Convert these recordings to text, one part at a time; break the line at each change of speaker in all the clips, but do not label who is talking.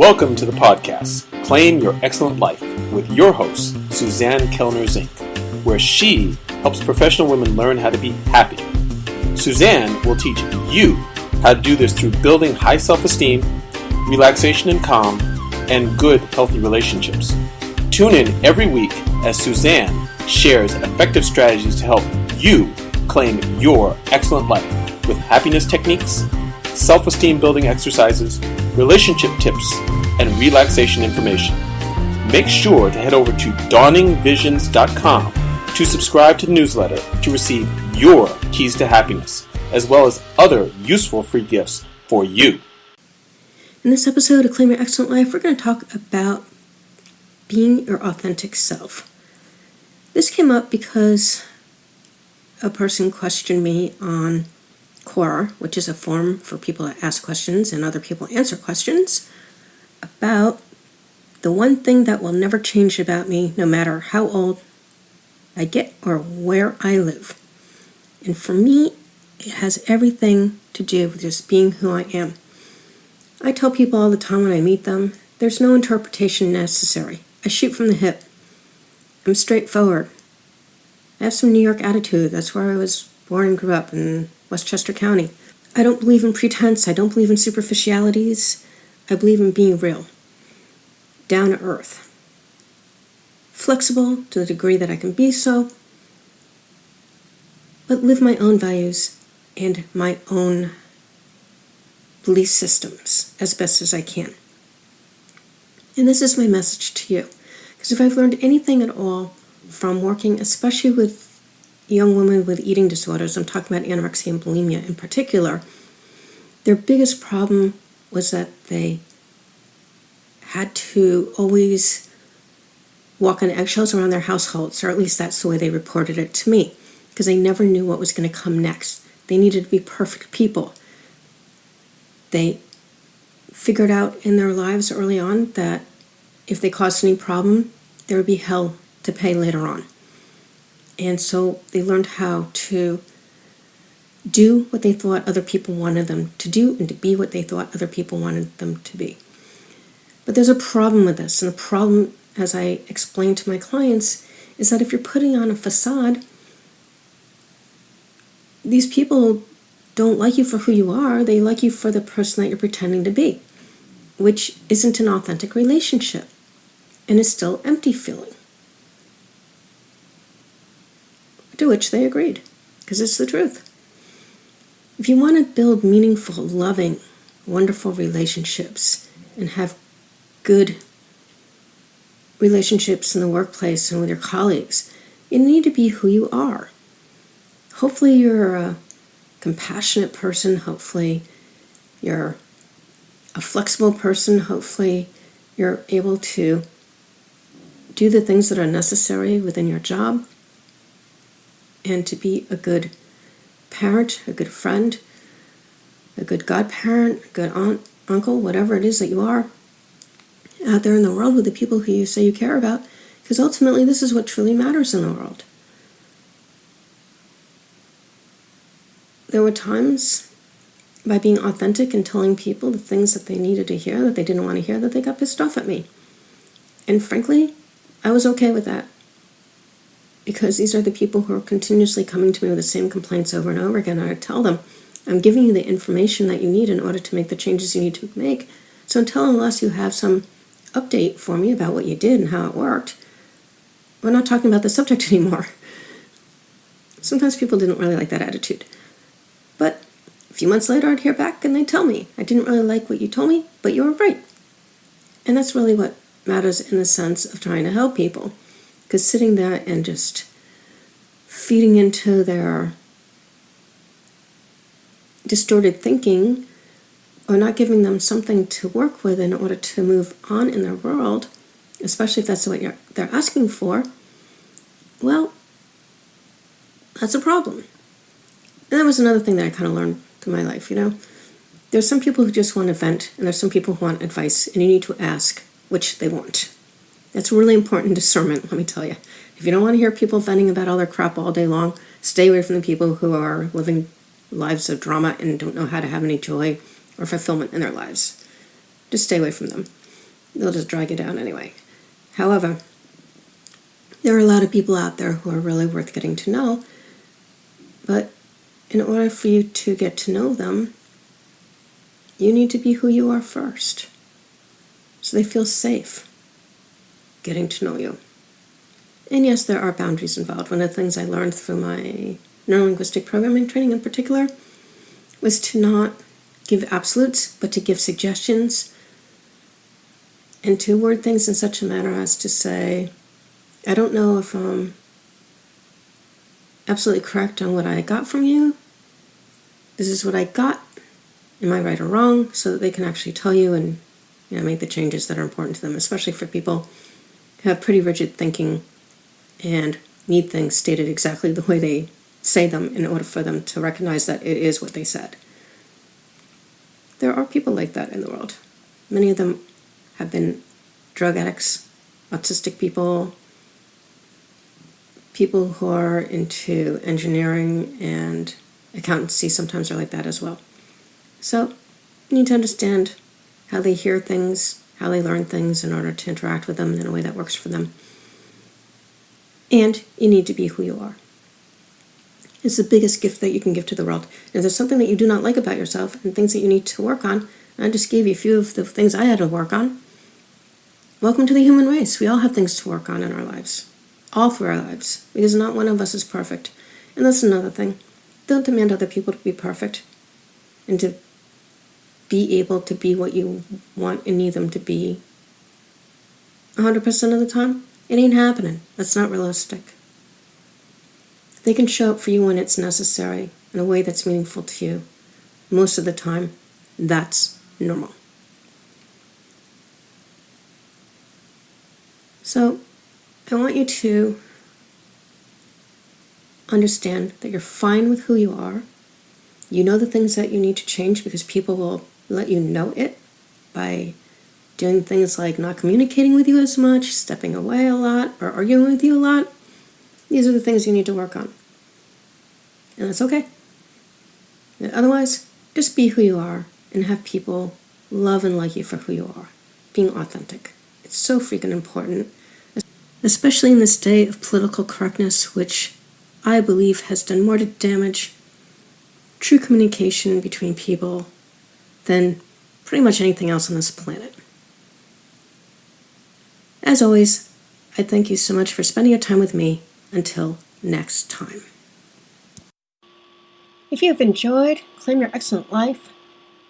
Welcome to the podcast, Claim Your Excellent Life, with your host, Suzanne Kellner-Zinck, where she helps professional women learn how to be happy. Suzanne will teach you how to do this through building high self-esteem, relaxation and calm, and good, healthy relationships. Tune in every week as Suzanne shares effective strategies to help you claim your excellent life with happiness techniques, self-esteem building exercises, relationship tips, and relaxation information. Make sure to head over to dawningvisions.com to subscribe to the newsletter to receive your keys to happiness, as well as other useful free gifts for you.
In this episode of Claim Your Excellent Life, we're going to talk about being your authentic self. This came up because a person questioned me on Quora, which is a forum for people to ask questions and other people answer questions, about the one thing that will never change about me no matter how old I get or where I live. And for me, it has everything to do with just being who I am. I tell people all the time when I meet them, there's no interpretation necessary. I shoot from the hip. I'm straightforward. I have some New York attitude. That's where I was born and grew up, in Westchester County. I don't believe in pretense. I don't believe in superficialities. I believe in being real, down to earth, flexible to the degree that I can be so, but live my own values and my own belief systems as best as I can. And this is my message to you, because if I've learned anything at all from working, especially with young women with eating disorders, I'm talking about anorexia and bulimia in particular, their biggest problem was that they had to always walk on eggshells around their households, or at least that's the way they reported it to me, because they never knew what was going to come next. They needed to be perfect people. They figured out in their lives early on that if they caused any problem, there would be hell to pay later on. And so they learned how to do what they thought other people wanted them to do and to be what they thought other people wanted them to be. But there's a problem with this. And the problem, as I explain to my clients, is that if you're putting on a facade, these people don't like you for who you are. They like you for the person that you're pretending to be, which isn't an authentic relationship and is still empty feeling. To which they agreed, because it's the truth. If you want to build meaningful, loving, wonderful relationships and have good relationships in the workplace and with your colleagues, you need to be who you are. Hopefully you're a compassionate person. Hopefully you're a flexible person. Hopefully you're able to do the things that are necessary within your job, and to be a good parent, a good friend, a good godparent, a good aunt, uncle, whatever it is that you are out there in the world with the people who you say you care about, because ultimately this is what truly matters in the world. There were times, by being authentic and telling people the things that they needed to hear, that they didn't want to hear, that they got pissed off at me. And frankly, I was okay with that, because these are the people who are continuously coming to me with the same complaints over and over again. And I tell them, I'm giving you the information that you need in order to make the changes you need to make. So unless you have some update for me about what you did and how it worked, we're not talking about the subject anymore. Sometimes people didn't really like that attitude. But a few months later, I'd hear back and they'd tell me, I didn't really like what you told me, but you were right. And that's really what matters in the sense of trying to help people. Because sitting there and just feeding into their distorted thinking, or not giving them something to work with in order to move on in their world, especially if that's what they're asking for, well, that's a problem. And that was another thing that I kind of learned through my life, There's some people who just want to vent, and there's some people who want advice, and you need to ask which they want. That's really important discernment, let me tell you. If you don't want to hear people venting about all their crap all day long, stay away from the people who are living lives of drama and don't know how to have any joy or fulfillment in their lives. Just stay away from them. they'll just drag you down anyway. However, there are a lot of people out there who are really worth getting to know, but in order for you to get to know them, you need to be who you are first, so they feel safe getting to know you. And yes, there are boundaries involved. One of the things I learned through my neurolinguistic programming training in particular was to not give absolutes, but to give suggestions, and to word things in such a manner as to say, I don't know if I'm absolutely correct on what I got from you. This is what I got. Am I right or wrong? So that they can actually tell you and make the changes that are important to them, especially for people who have pretty rigid thinking and need things stated exactly the way they say them in order for them to recognize that it is what they said. There are people like that in the world. Many of them have been drug addicts, autistic people, people who are into engineering and accountancy sometimes are like that as well. So you need to understand how they hear things, how they learn things in order to interact with them in a way that works for them. And you need to be who you are. It's the biggest gift that you can give to the world. And if there's something that you do not like about yourself and things that you need to work on, I just gave you a few of the things I had to work on. Welcome to the human race. We all have things to work on in our lives. All through our lives. Because not one of us is perfect. And that's another thing. Don't demand other people to be perfect. And to be able to be what you want and need them to be 100% of the time. It ain't happening. That's not realistic. They can show up for you when it's necessary in a way that's meaningful to you. Most of the time, that's normal. So, I want you to understand that you're fine with who you are. You know the things that you need to change because people will let you know it by doing things like not communicating with you as much, stepping away a lot, or arguing with you a lot. These are the things you need to work on. And that's okay. And otherwise, just be who you are and have people love and like you for who you are. Being authentic. It's so freaking important. Especially in this day of political correctness, which I believe has done more to damage true communication between people than pretty much anything else on this planet. As always, I thank you so much for spending your time with me. Until next time. If you have enjoyed Claim Your Excellent Life,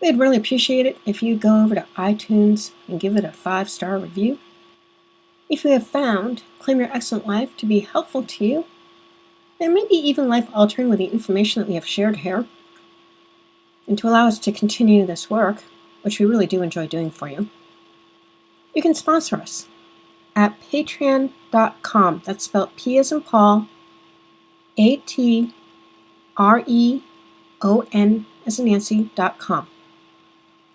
we'd really appreciate it if you go over to iTunes and give it a 5-star review. If you have found Claim Your Excellent Life to be helpful to you, and maybe even life-altering with the information that we have shared here, and to allow us to continue this work, which we really do enjoy doing for you, you can sponsor us at patreon.com. That's spelled P as in Paul, ATREON as in Nancy.com.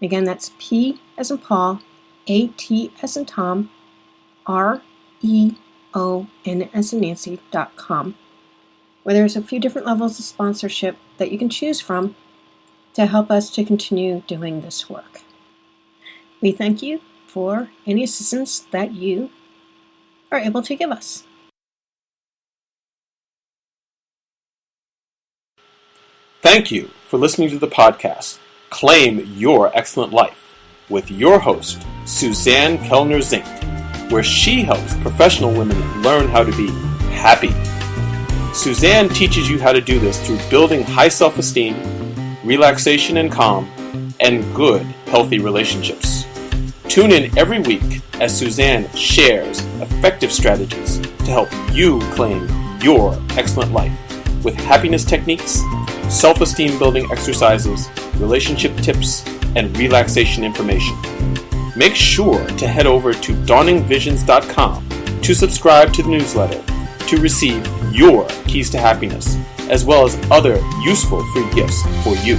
Again, that's P as in Paul, AT as in Tom, REON as in Nancy.com, where there's a few different levels of sponsorship that you can choose from to help us to continue doing this work. We thank you for any assistance that you are able to give us.
Thank you for listening to the podcast, Claim Your Excellent Life, with your host, Suzanne Kellner-Zinck, where she helps professional women learn how to be happy. Suzanne teaches you how to do this through building high self-esteem, relaxation and calm, and good, healthy relationships. Tune in every week as Suzanne shares effective strategies to help you claim your excellent life with happiness techniques, self-esteem building exercises, relationship tips, and relaxation information. Make sure to head over to dawningvisions.com to subscribe to the newsletter to receive your keys to happiness, as well as other useful free gifts for you.